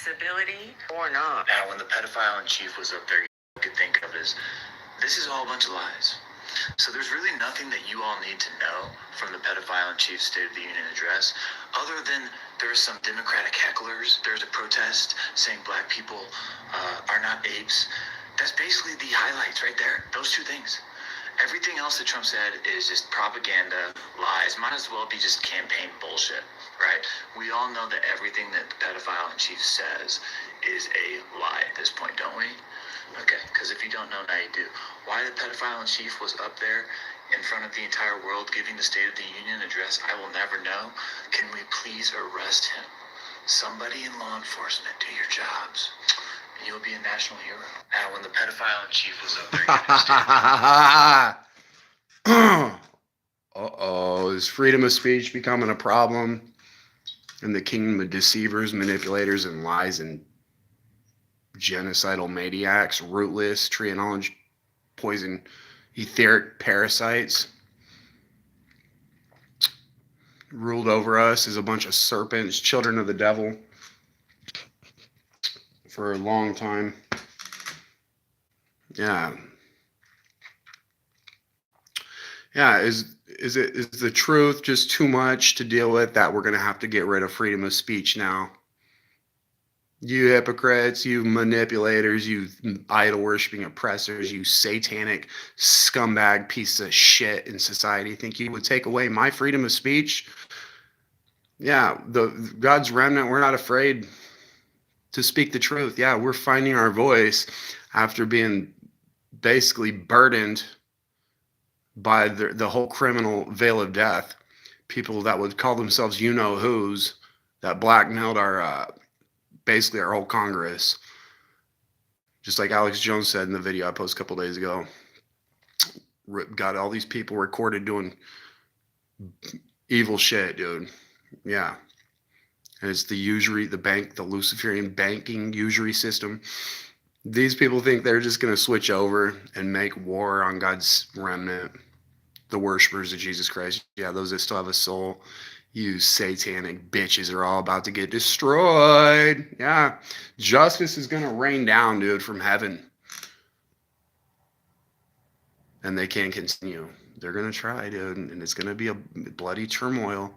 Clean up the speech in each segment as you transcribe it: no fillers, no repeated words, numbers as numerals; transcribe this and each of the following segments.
civility or not. Now, when the pedophile in chief was up there, you could think of as, this is all a bunch of lies. So there's really nothing that you all need to know from the pedophile in chief's State of the Union address, other than there's some Democratic hecklers. There's a protest saying black people are not apes. That's basically the highlights right there. Those two things. Everything else that Trump said is just propaganda, lies. Might as well be just campaign bullshit, right? We all know that everything that the pedophile in chief says is a lie at this point, don't we? Okay, because if you don't know, now you do. Why the pedophile in chief was up there in front of the entire world giving the State of the Union address, I will never know. Can we please arrest him? Somebody in law enforcement, do your jobs. And you'll be a national hero. Now, when the pedophile in chief was up there giving Uh-oh, is freedom of speech becoming a problem in the kingdom of deceivers, manipulators, and lies and genocidal maniacs, rootless, tree of knowledge, poison, etheric parasites ruled over us as a bunch of serpents, children of the devil for a long time. Yeah. Is the truth just too much to deal with that we're going to have to get rid of freedom of speech now? You hypocrites, you manipulators, you idol-worshipping oppressors, you satanic scumbag piece of shit in society think you would take away my freedom of speech? Yeah, God's remnant, we're not afraid to speak the truth. Yeah, we're finding our voice after being basically burdened by the whole criminal veil of death. People that would call themselves you-know-whos that blackmailed our basically our whole Congress. Just like Alex Jones said in the video I posted a couple days ago. Got all these people recorded doing evil shit, dude. Yeah. And it's the usury, the Luciferian banking usury system. These people think they're just going to switch over and make war on God's remnant, the worshipers of Jesus Christ. Yeah, those that still have a soul. You satanic bitches are all about to get destroyed. Yeah, justice is going to rain down, dude, from heaven. And they can't continue. They're going to try, dude, and it's going to be a bloody turmoil.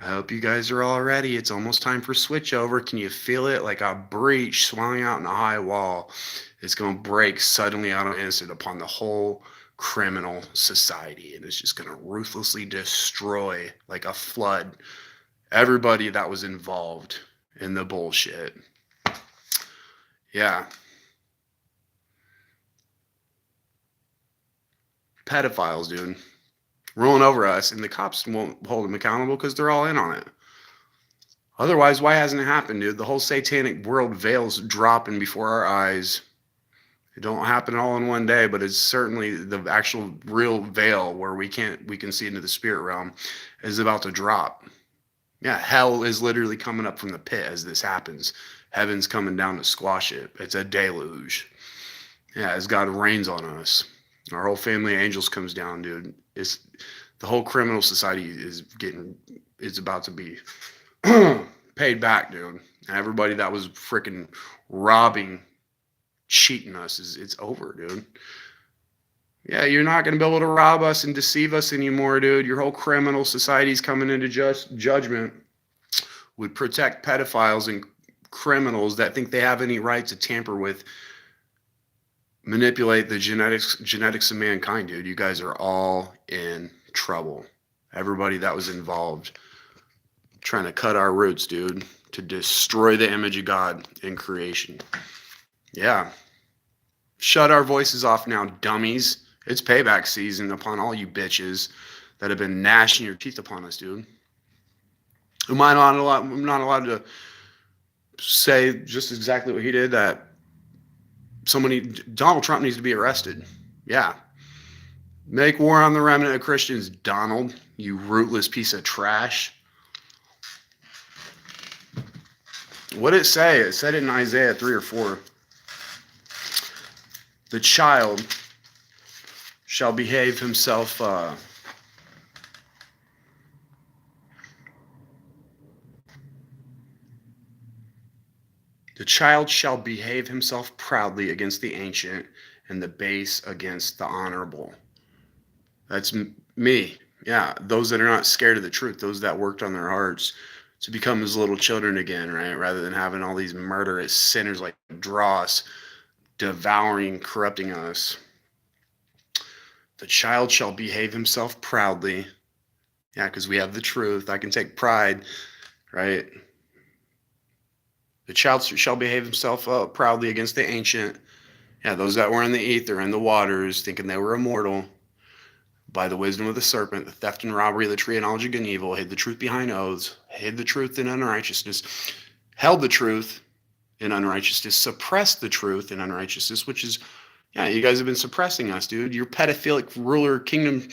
I hope you guys are all ready. It's almost time for switchover. Can you feel it? Like a breach swelling out in a high wall. It's going to break suddenly out of instant upon the whole criminal society, and it's just going to ruthlessly destroy, like a flood, everybody that was involved in the bullshit. Yeah. Pedophiles, dude, rolling over us, and the cops won't hold them accountable because they're all in on it. Otherwise, why hasn't it happened, dude? The whole satanic world veil's dropping before our eyes. It don't happen all in one day, but it's certainly the actual real veil where we can see into the spirit realm is about to drop. Yeah, hell is literally coming up from the pit as this happens. Heaven's coming down to squash it. It's a deluge. Yeah, as God rains on us. Our whole family of angels comes down, dude. It's the whole criminal society is about to be paid back, dude. And everybody that was freaking robbing, cheating us, it's over, dude. Yeah, you're not going to be able to rob us and deceive us anymore, dude. Your whole criminal society's coming into judgment. We protect pedophiles and criminals that think they have any right to tamper with, manipulate the genetics of mankind, dude. You guys are all in trouble. Everybody that was involved trying to cut our roots, dude, to destroy the image of God in creation. Yeah. Shut our voices off now, dummies. It's payback season upon all you bitches that have been gnashing your teeth upon us, dude. I'm not allowed to say just exactly what he did, that Donald Trump needs to be arrested. Yeah. Make war on the remnant of Christians, Donald, you rootless piece of trash. What did it say? It said it in Isaiah 3 or 4. The child shall behave himself the The child shall behave himself proudly against the ancient, and the base against the honorable. That's me. Yeah, those that are not scared of the truth, those that worked on their hearts to become as little children again, right? Rather than having all these murderous sinners like Dross devouring, corrupting us. The child shall behave himself proudly. Yeah, because we have the truth. I can take pride, right? The child shall behave himself proudly against the ancient. Yeah, those that were in the ether and the waters, thinking they were immortal. By the wisdom of the serpent, the theft and robbery of the tree of knowledge of good and evil, hid the truth behind oaths, hid the truth in unrighteousness, held the truth in unrighteousness, suppressed the truth in unrighteousness, which is, yeah, you guys have been suppressing us, dude. Your pedophilic ruler, kingdom,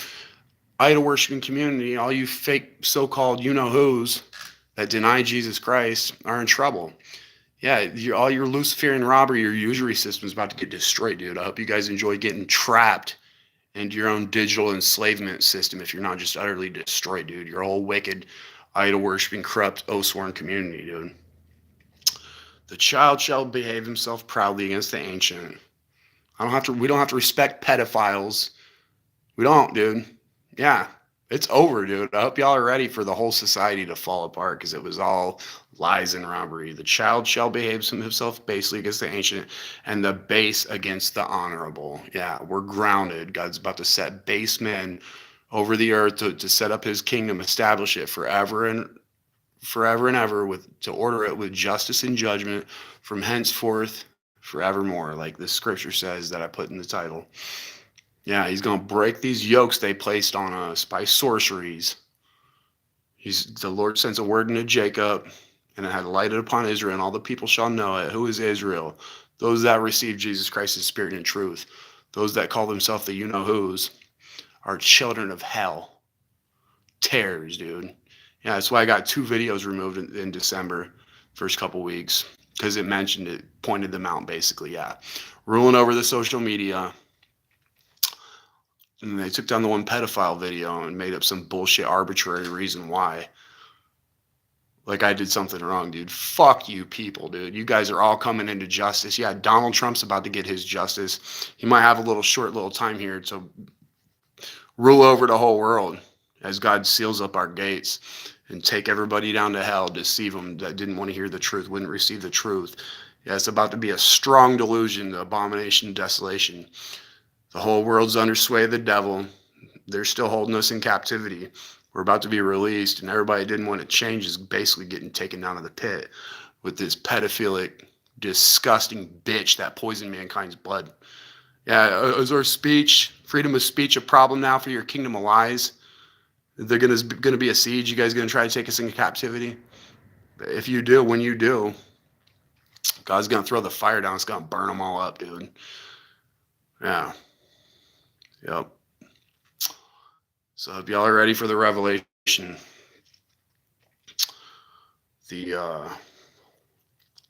idol worshiping community, all you fake so-called you-know-whos that deny Jesus Christ are in trouble. Yeah, all your Luciferian robbery, your usury system is about to get destroyed, dude. I hope you guys enjoy getting trapped into your own digital enslavement system if you're not just utterly destroyed, dude. Your whole wicked, idol-worshiping, corrupt, oath-sworn community, dude. The child shall behave himself proudly against the ancient. We don't have to respect pedophiles. We don't, dude. Yeah, it's over, dude. I hope y'all are ready for the whole society to fall apart because it was all lies and robbery. The child shall behave himself basely against the ancient, and the base against the honorable. Yeah, we're grounded. God's about to set base men over the earth to set up his kingdom, establish it forever and ever, to order it with justice and judgment from henceforth forevermore, like the scripture says that I put in the title. Yeah, he's going to break these yokes they placed on us by sorceries. The Lord sends a word into Jacob, and it had lighted upon Israel, and all the people shall know it. Who is Israel? Those that receive Jesus Christ in spirit and truth. Those that call themselves the you-know-whos are children of hell. Terrors, dude. Yeah, that's why I got 2 videos removed in December, first couple weeks, because it pointed them out, basically, yeah. Ruling over the social media. And they took down the one pedophile video and made up some bullshit arbitrary reason why. Like I did something wrong, dude. Fuck you people, dude. You guys are all coming into justice. Yeah, Donald Trump's about to get his justice. He might have a short time here to rule over the whole world as God seals up our gates and take everybody down to hell, deceive them that didn't want to hear the truth, wouldn't receive the truth. Yeah, it's about to be a strong delusion, the abomination, desolation. The whole world's under sway of the devil. They're still holding us in captivity. We're about to be released, and everybody that didn't want to change is basically getting taken down to the pit with this pedophilic, disgusting bitch that poisoned mankind's blood. Yeah, is our freedom of speech, a problem now for your kingdom of lies? They're gonna be a siege. You guys gonna try to take us into captivity? If you do, when you do, God's gonna throw the fire down. It's gonna burn them all up, dude. Yeah. Yep. So if y'all are ready for the revelation, the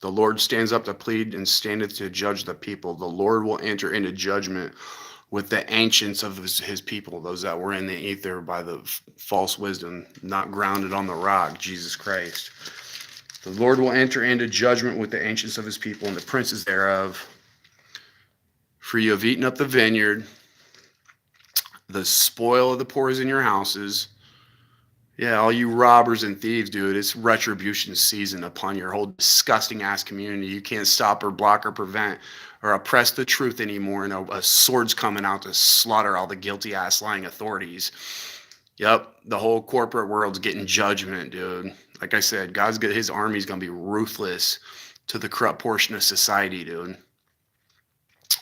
Lord stands up to plead and standeth to judge the people. The Lord will enter into judgment with the ancients of his people, those that were in the ether by the false wisdom, not grounded on the rock, Jesus Christ. The Lord will enter into judgment with the ancients of his people and the princes thereof. For you have eaten up the vineyard. The spoil of the poor is in your houses. Yeah, all you robbers and thieves, dude, it's retribution season upon your whole disgusting ass community. You can't stop or block or prevent or oppress the truth anymore, and a sword's coming out to slaughter all the guilty ass lying authorities. Yep, the whole corporate world's getting judgment, dude. Like I said, his army's gonna be ruthless to the corrupt portion of society, dude.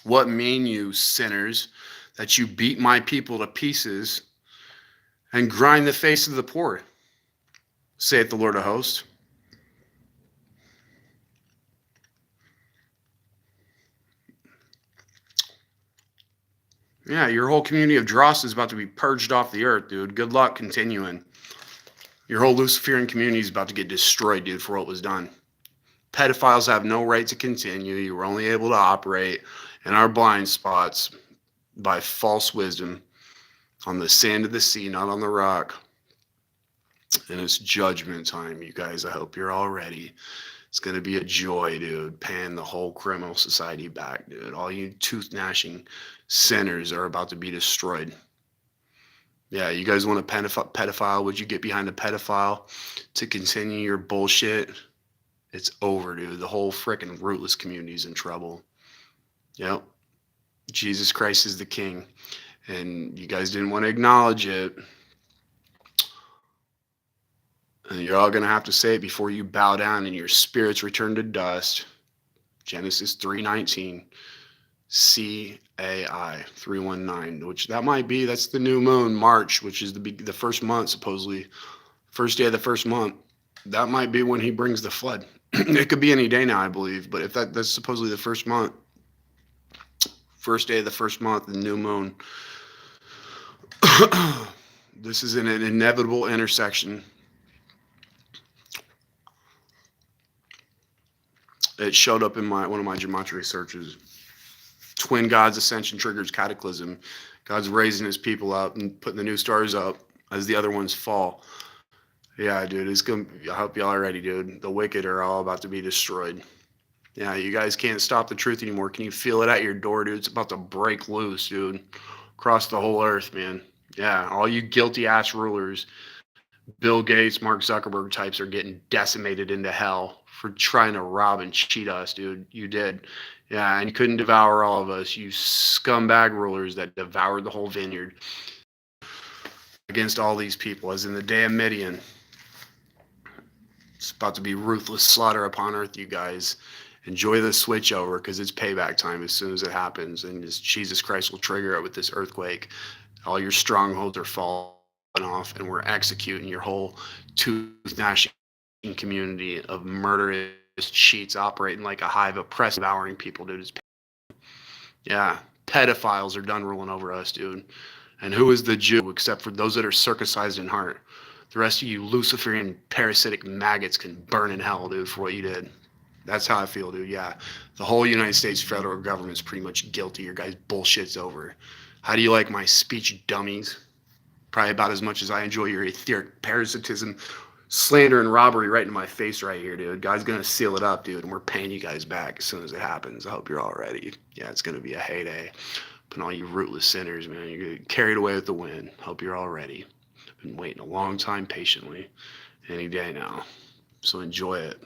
What mean you, sinners, that you beat my people to pieces and grind the face of the poor, saith the Lord of hosts? Yeah, your whole community of Dross is about to be purged off the earth, dude. Good luck continuing. Your whole Luciferian community is about to get destroyed, dude, for what was done. Pedophiles have no right to continue. You were only able to operate in our blind spots by false wisdom on the sand of the sea, not on the rock. And it's judgment time, you guys. I hope you're all ready. It's going to be a joy, dude, paying the whole criminal society back, dude. All you tooth-gnashing sinners are about to be destroyed. Yeah, you guys want a pedophile? Would you get behind a pedophile to continue your bullshit? It's over, dude. The whole freaking rootless community is in trouble. Yep. Jesus Christ is the king. And you guys didn't want to acknowledge it. And you're all going to have to say it before you bow down and your spirits return to dust. Genesis 3:19. CAI 319, which that might be, that's the new moon, March, which is the first month, supposedly. First day of the first month. That might be when he brings the flood. It could be any day now, I believe. But if that's supposedly the first month, first day of the first month, the new moon. This is an inevitable intersection. It showed up in one of my gematria searches. Twin gods ascension triggers cataclysm. God's raising his people up and putting the new stars up as the other ones fall. Yeah, dude, it's gonna. I hope y'all are ready, dude. The wicked are all about to be destroyed. Yeah, you guys can't stop the truth anymore. Can you feel it at your door, dude? It's about to break loose, dude. Across the whole earth, man. Yeah, all you guilty ass rulers, Bill Gates, Mark Zuckerberg types are getting decimated into hell for trying to rob and cheat us, dude. You did. Yeah, and you couldn't devour all of us, you scumbag rulers that devoured the whole vineyard against all these people, as in the day of Midian. It's about to be ruthless slaughter upon earth, you guys. Enjoy the switch over because it's payback time as soon as it happens. And Jesus Christ will trigger it with this earthquake. All your strongholds are falling off, and we're executing your whole tooth-gnashing community of murderous cheats operating like a hive, oppressing, devouring people, dude. Yeah, pedophiles are done ruling over us, dude. And who is the Jew except for those that are circumcised in heart? The rest of you Luciferian parasitic maggots can burn in hell, dude, for what you did. That's how I feel, dude. Yeah, the whole United States federal government's pretty much guilty. Your guys' bullshit's over. How do you like my speech, dummies? Probably about as much as I enjoy your etheric parasitism, slander, and robbery right in my face right here, dude. God's gonna seal it up, dude, and we're paying you guys back as soon as it happens. I hope you're all ready. Yeah, it's gonna be a heyday. And all you rootless sinners, man, you're getting carried away with the wind. Hope you're all ready. Been waiting a long time patiently. Any day now. So enjoy it.